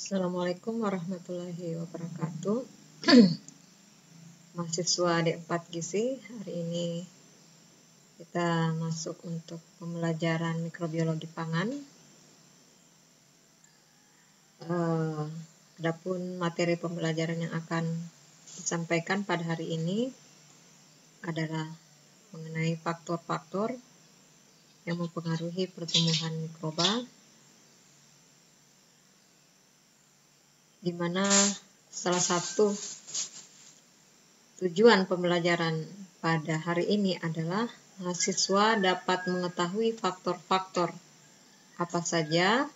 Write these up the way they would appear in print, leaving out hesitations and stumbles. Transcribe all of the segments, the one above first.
Assalamualaikum warahmatullahi wabarakatuh. Mahasiswa D4 Gizi, hari ini kita masuk untuk pembelajaran mikrobiologi pangan. Adapun materi pembelajaran yang akan disampaikan pada hari ini adalah mengenai faktor-faktor yang mempengaruhi pertumbuhan mikroba, di mana salah satu tujuan pembelajaran pada hari ini adalah mahasiswa dapat mengetahui faktor-faktor apa saja,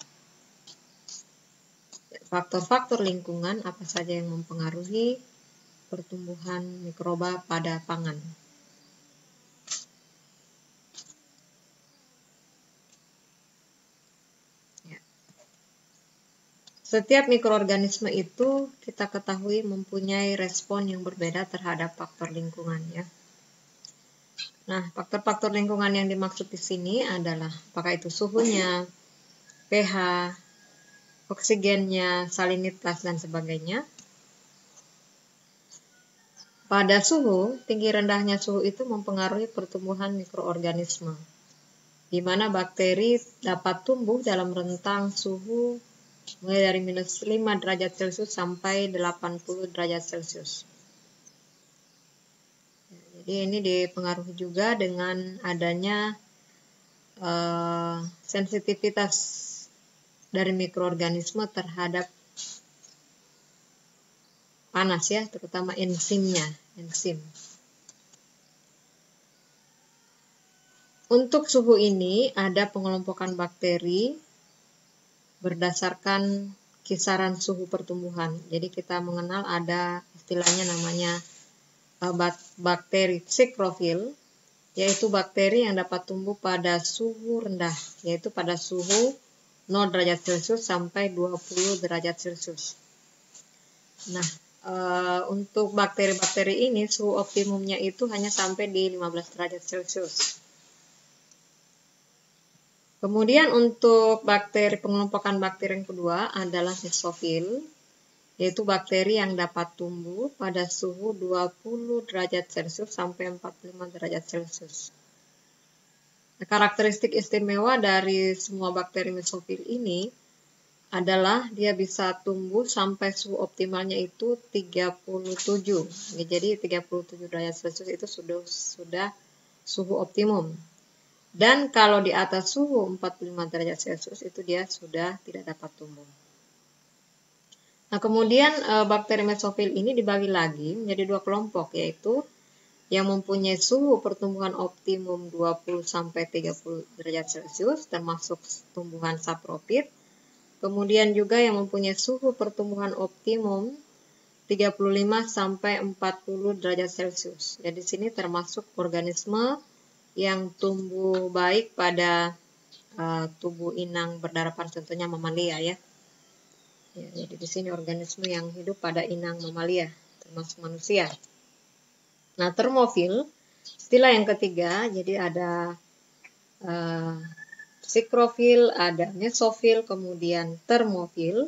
faktor-faktor lingkungan apa saja yang mempengaruhi pertumbuhan mikroba pada pangan. Setiap mikroorganisme itu kita ketahui mempunyai respon yang berbeda terhadap faktor lingkungan ya. Nah, faktor-faktor lingkungan yang dimaksud di sini adalah apakah itu suhunya, pH, oksigennya, salinitas dan sebagainya. Pada suhu, tinggi rendahnya suhu itu mempengaruhi pertumbuhan mikroorganisme, di mana bakteri dapat tumbuh dalam rentang suhu mulai dari -5 derajat Celcius sampai 80 derajat Celcius. Jadi ini dipengaruhi juga dengan adanya sensitivitas dari mikroorganisme terhadap panas ya, terutama enzimnya, enzim. Untuk suhu ini ada pengelompokan bakteri berdasarkan kisaran suhu pertumbuhan. Jadi kita mengenal ada istilahnya namanya bakteri psikrofil, yaitu bakteri yang dapat tumbuh pada suhu rendah, yaitu pada suhu 0 derajat Celcius sampai 20 derajat Celcius. Nah, untuk bakteri-bakteri ini suhu optimumnya itu hanya sampai di 15 derajat Celcius. Kemudian untuk bakteri, pengelompokan bakteri yang kedua adalah mesofil, yaitu bakteri yang dapat tumbuh pada suhu 20 derajat Celcius sampai 45 derajat Celcius. Nah, karakteristik istimewa dari semua bakteri mesofil ini adalah dia bisa tumbuh sampai suhu optimalnya itu 37. Jadi 37 derajat Celcius itu sudah suhu optimum. Dan kalau di atas suhu 45 derajat Celcius itu dia sudah tidak dapat tumbuh. Nah, kemudian bakteri mesofil ini dibagi lagi menjadi dua kelompok, yaitu yang mempunyai suhu pertumbuhan optimum 20-30 derajat Celcius termasuk tumbuhan saprofit. Kemudian juga yang mempunyai suhu pertumbuhan optimum 35-40 derajat Celcius. Jadi di sini termasuk organisme yang tumbuh baik pada tubuh inang berdarah contohnya mamalia ya. Jadi di sini organisme yang hidup pada inang mamalia termasuk manusia. Nah, termofil istilah yang ketiga, jadi ada psikrofil, ada mesofil, kemudian termofil,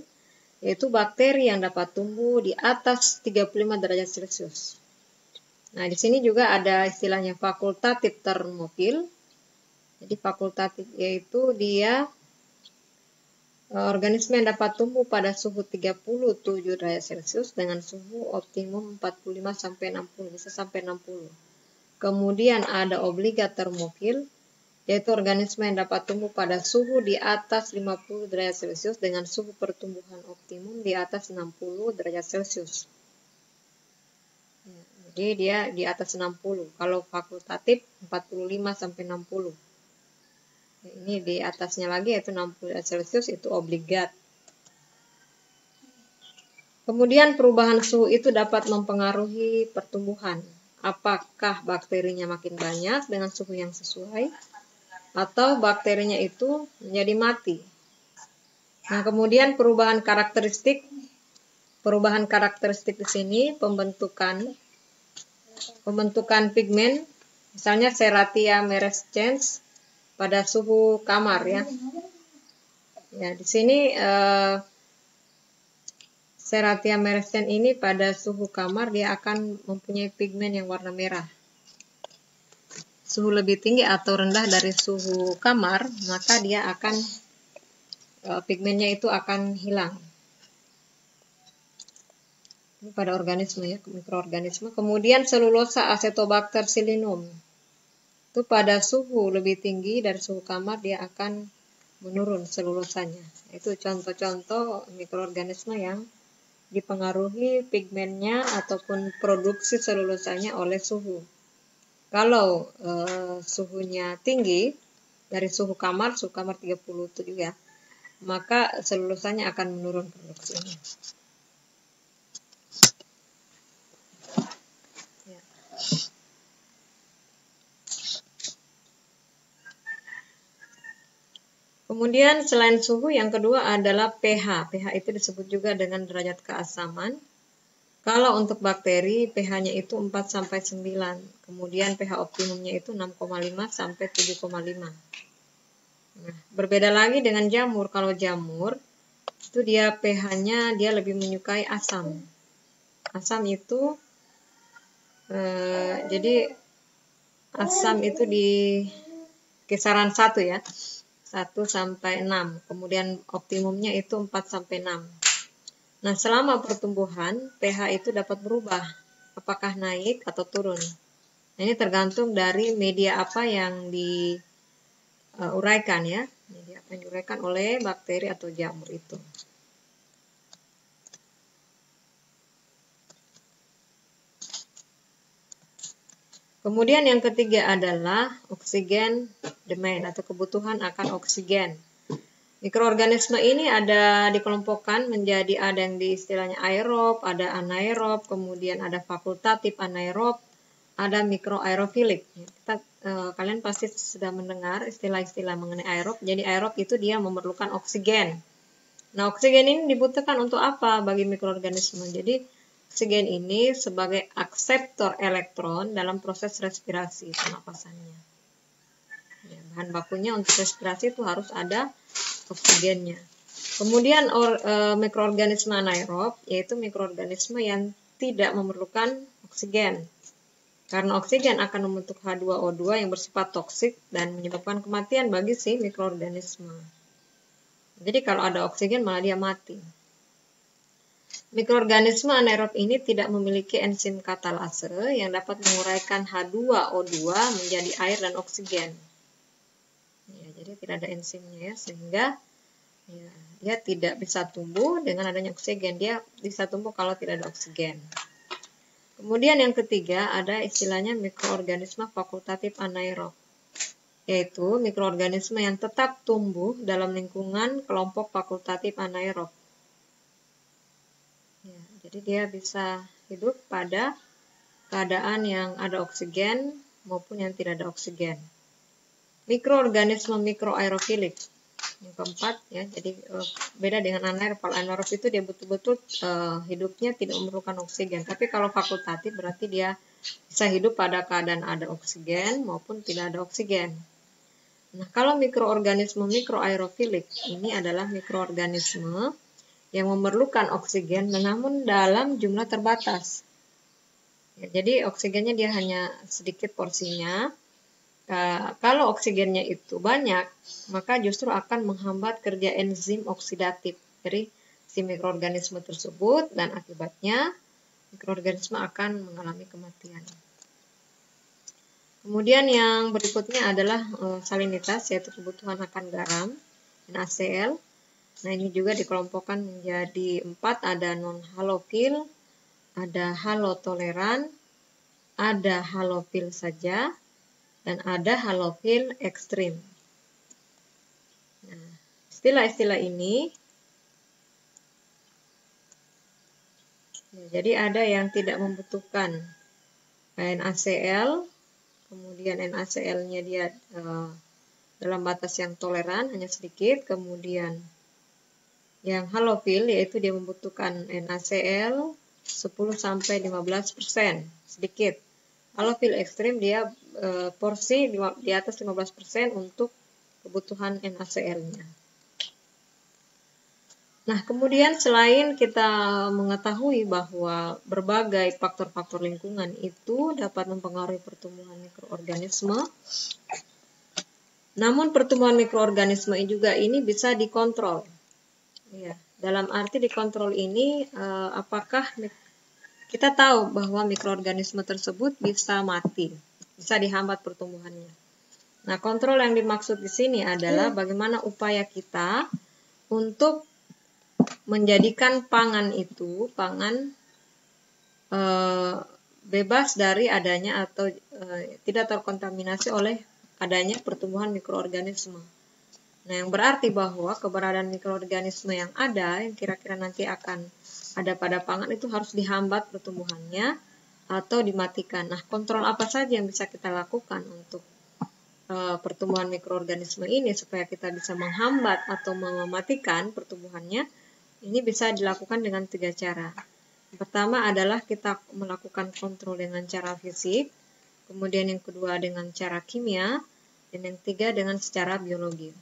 yaitu bakteri yang dapat tumbuh di atas 35 derajat Celcius. Nah, di sini juga ada istilahnya fakultatif termofil. Jadi fakultatif yaitu dia organisme yang dapat tumbuh pada suhu 37 derajat Celcius dengan suhu optimum 45 sampai 60, bisa sampai 60. Kemudian ada obligat termofil, yaitu organisme yang dapat tumbuh pada suhu di atas 50 derajat Celcius dengan suhu pertumbuhan optimum di atas 60 derajat Celcius. Jadi dia di atas 60. Kalau fakultatif 45 sampai 60. Ini di atasnya lagi yaitu 60 derajat Celcius itu obligat. Kemudian perubahan suhu itu dapat mempengaruhi pertumbuhan. Apakah bakterinya makin banyak dengan suhu yang sesuai atau bakterinya itu menjadi mati. Nah, kemudian perubahan karakteristik di sini pembentukan pigmen, misalnya Serratia merescens pada suhu kamar ya. Ya, di sini Serratia merescens ini pada suhu kamar dia akan mempunyai pigmen yang warna merah. Suhu lebih tinggi atau rendah dari suhu kamar, maka dia akan pigmennya itu akan hilang. Ini pada organisme ya, mikroorganisme. Kemudian selulosa Acetobacter psilinum. Itu pada suhu lebih tinggi dari suhu kamar dia akan menurun selulosanya. Itu contoh-contoh mikroorganisme yang dipengaruhi pigmennya ataupun produksi selulosanya oleh suhu. Kalau suhunya tinggi dari suhu kamar 37 ya, maka selulosanya akan menurun produksinya. Ya. Kemudian selain suhu, yang kedua adalah pH. pH itu disebut juga dengan derajat keasaman. Kalau untuk bakteri, pH-nya itu 4-9. Kemudian pH optimumnya itu 6,5-7,5. Nah, berbeda lagi dengan jamur. Kalau jamur, itu dia pH-nya dia lebih menyukai asam. Asam itu, jadi asam itu di kisaran 1 ya. 1-6, kemudian optimumnya itu 4-6. Nah, selama pertumbuhan, pH itu dapat berubah, apakah naik atau turun. Nah, ini tergantung dari media apa yang diuraikan ya, media apa yang diuraikan oleh bakteri atau jamur itu. Kemudian yang ketiga adalah oksigen demand atau kebutuhan akan oksigen. Mikroorganisme ini ada dikelompokkan menjadi ada yang istilahnya aerob, ada anaerob, kemudian ada fakultatif anaerob, ada mikroaerofilik. Kalian pasti sudah mendengar istilah-istilah mengenai aerob. Jadi aerob itu dia memerlukan oksigen. Nah, oksigen ini dibutuhkan untuk apa bagi mikroorganisme? Jadi oksigen ini sebagai akseptor elektron dalam proses respirasi pernapasannya. Ya, bahan bakunya untuk respirasi itu harus ada oksigennya. Kemudian mikroorganisme anaerob, yaitu mikroorganisme yang tidak memerlukan oksigen. Karena oksigen akan membentuk H2O2 yang bersifat toksik dan menyebabkan kematian bagi si mikroorganisme. Jadi kalau ada oksigen malah dia mati. Mikroorganisme anaerob ini tidak memiliki enzim katalase yang dapat menguraikan H2O2 menjadi air dan oksigen. Ya, jadi tidak ada enzimnya ya, sehingga ya, dia tidak bisa tumbuh dengan adanya oksigen. Dia bisa tumbuh kalau tidak ada oksigen. Kemudian yang ketiga ada istilahnya mikroorganisme fakultatif anaerob, yaitu mikroorganisme yang tetap tumbuh dalam lingkungan kelompok fakultatif anaerob. Ya, jadi dia bisa hidup pada keadaan yang ada oksigen maupun yang tidak ada oksigen. Mikroorganisme mikroaerofilik yang keempat ya, jadi beda dengan anaerob. Kalau anaerob itu dia betul-betul hidupnya tidak memerlukan oksigen, tapi kalau fakultatif berarti dia bisa hidup pada keadaan ada oksigen maupun tidak ada oksigen. Nah, kalau mikroorganisme mikroaerofilik ini adalah mikroorganisme yang memerlukan oksigen namun dalam jumlah terbatas. Ya, jadi oksigennya dia hanya sedikit porsinya. Kalau oksigennya itu banyak, maka justru akan menghambat kerja enzim oksidatif dari si mikroorganisme tersebut dan akibatnya mikroorganisme akan mengalami kematian. Kemudian yang berikutnya adalah salinitas, yaitu kebutuhan akan garam, NaCl. Nah, ini juga dikelompokkan menjadi 4, ada non-halofil, ada halotoleran, ada halofil saja, dan ada halofil ekstrim. Nah, istilah-istilah ini, ya, jadi ada yang tidak membutuhkan NaCl, kemudian NaCl-nya dia dalam batas yang toleran, hanya sedikit, kemudian yang halofil yaitu dia membutuhkan NaCl 10-15%, sedikit. Halofil ekstrim dia porsi di atas 15% untuk kebutuhan NaCl-nya. Nah, kemudian selain kita mengetahui bahwa berbagai faktor-faktor lingkungan itu dapat mempengaruhi pertumbuhan mikroorganisme, namun pertumbuhan mikroorganisme juga ini bisa dikontrol. Ya, dalam arti dikontrol ini, apakah kita tahu bahwa mikroorganisme tersebut bisa mati, bisa dihambat pertumbuhannya. Nah, kontrol yang dimaksud di sini adalah bagaimana upaya kita untuk menjadikan pangan itu bebas dari adanya atau tidak terkontaminasi oleh adanya pertumbuhan mikroorganisme. Nah, yang berarti bahwa keberadaan mikroorganisme yang ada, yang kira-kira nanti akan ada pada pangan itu harus dihambat pertumbuhannya atau dimatikan. Nah, kontrol apa saja yang bisa kita lakukan untuk pertumbuhan mikroorganisme ini supaya kita bisa menghambat atau mematikan pertumbuhannya? Ini bisa dilakukan dengan 3 cara. Yang pertama adalah kita melakukan kontrol dengan cara fisik, kemudian yang kedua dengan cara kimia, dan yang ketiga dengan secara biologi.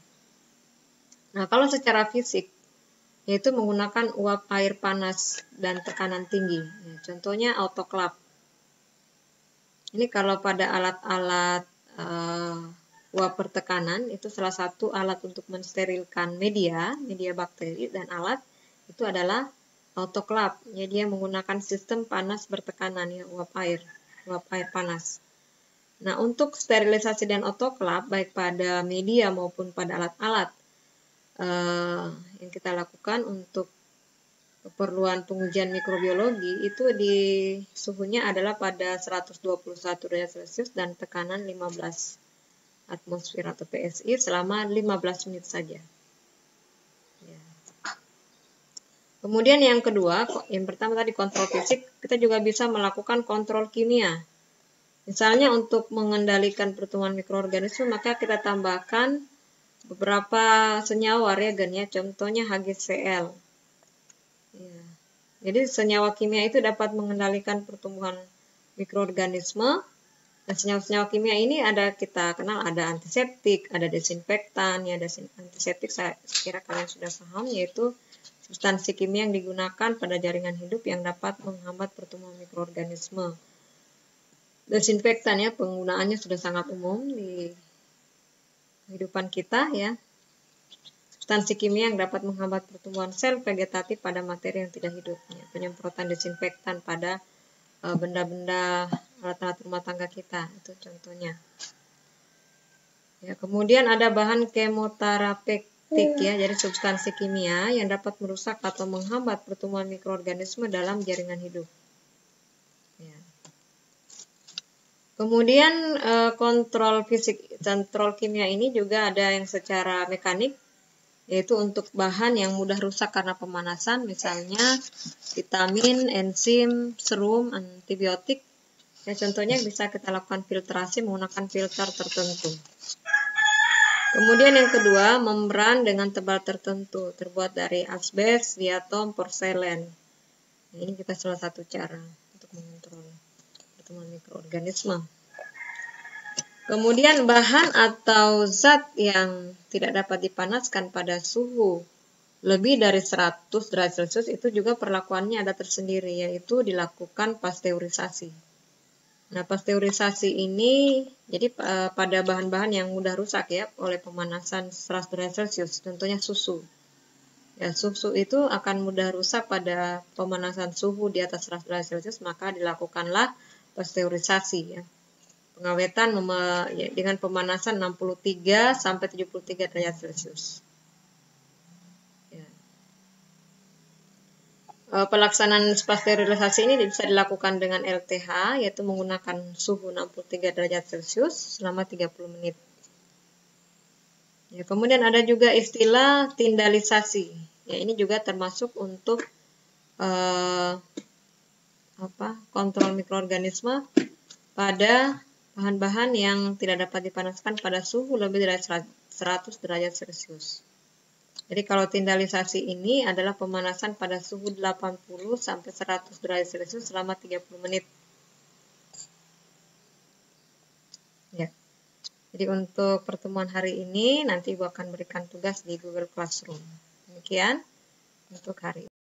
Nah, kalau secara fisik, yaitu menggunakan uap air panas dan tekanan tinggi. Ya, contohnya autoklaf. Ini kalau pada alat-alat uap bertekanan, itu salah satu alat untuk mensterilkan media bakteri, dan alat itu adalah autoklaf. Jadi dia menggunakan sistem panas bertekanan, ya, uap air panas. Nah, untuk sterilisasi dan autoklaf baik pada media maupun pada alat-alat yang kita lakukan untuk keperluan pengujian mikrobiologi itu di suhunya adalah pada 121 derajat Celcius dan tekanan 15 atmosfer atau PSI selama 15 menit saja. Kemudian yang kedua, yang pertama tadi kontrol fisik, kita juga bisa melakukan kontrol kimia. Misalnya untuk mengendalikan pertumbuhan mikroorganisme, maka kita tambahkan beberapa senyawa reagen, ya, contohnya HgCl. Ya. Jadi senyawa kimia itu dapat mengendalikan pertumbuhan mikroorganisme. Dan senyawa-senyawa kimia ini kita kenal ada antiseptik, ada desinfektan, ya, antiseptik saya kira kalian sudah paham, yaitu substansi kimia yang digunakan pada jaringan hidup yang dapat menghambat pertumbuhan mikroorganisme. Desinfektan, ya, penggunaannya sudah sangat umum di kehidupan kita, ya. Substansi kimia yang dapat menghambat pertumbuhan sel vegetatif pada materi yang tidak hidup, ya. Penyemprotan desinfektan pada benda-benda alat-alat rumah tangga kita, itu contohnya. Ya, kemudian ada bahan kemoterapeutik, ya, jadi substansi kimia yang dapat merusak atau menghambat pertumbuhan mikroorganisme dalam jaringan hidup. Ya. Kemudian kontrol fisik, kontrol kimia ini juga ada yang secara mekanik, yaitu untuk bahan yang mudah rusak karena pemanasan, misalnya vitamin, enzim, serum, antibiotik. Ya, contohnya bisa kita lakukan filtrasi menggunakan filter tertentu. Kemudian yang kedua, membran dengan tebal tertentu, terbuat dari asbes, diatom, porselen. Nah, ini juga salah satu cara untuk mengontrol pertumbuhan mikroorganisme. Kemudian bahan atau zat yang tidak dapat dipanaskan pada suhu lebih dari 100 derajat Celcius itu juga perlakuannya ada tersendiri, yaitu dilakukan pasteurisasi. Nah, pasteurisasi ini jadi pada bahan-bahan yang mudah rusak, ya, oleh pemanasan 100 derajat Celcius, contohnya susu. Ya, susu itu akan mudah rusak pada pemanasan suhu di atas 100 derajat Celcius, maka dilakukanlah pasteurisasi, ya. Pengawetan dengan pemanasan 63 sampai 73 derajat Celcius. Pelaksanaan pasteurisasi ini bisa dilakukan dengan LTH, yaitu menggunakan suhu 63 derajat Celcius selama 30 menit. Ya, kemudian ada juga istilah tindalisasi. Ya, ini juga termasuk untuk kontrol mikroorganisme pada bahan-bahan yang tidak dapat dipanaskan pada suhu lebih dari 100 derajat Celcius. Jadi kalau tindalisasi ini adalah pemanasan pada suhu 80 sampai 100 derajat Celcius selama 30 menit. Ya. Jadi untuk pertemuan hari ini nanti Ibu akan berikan tugas di Google Classroom. Demikian. untuk hari ini.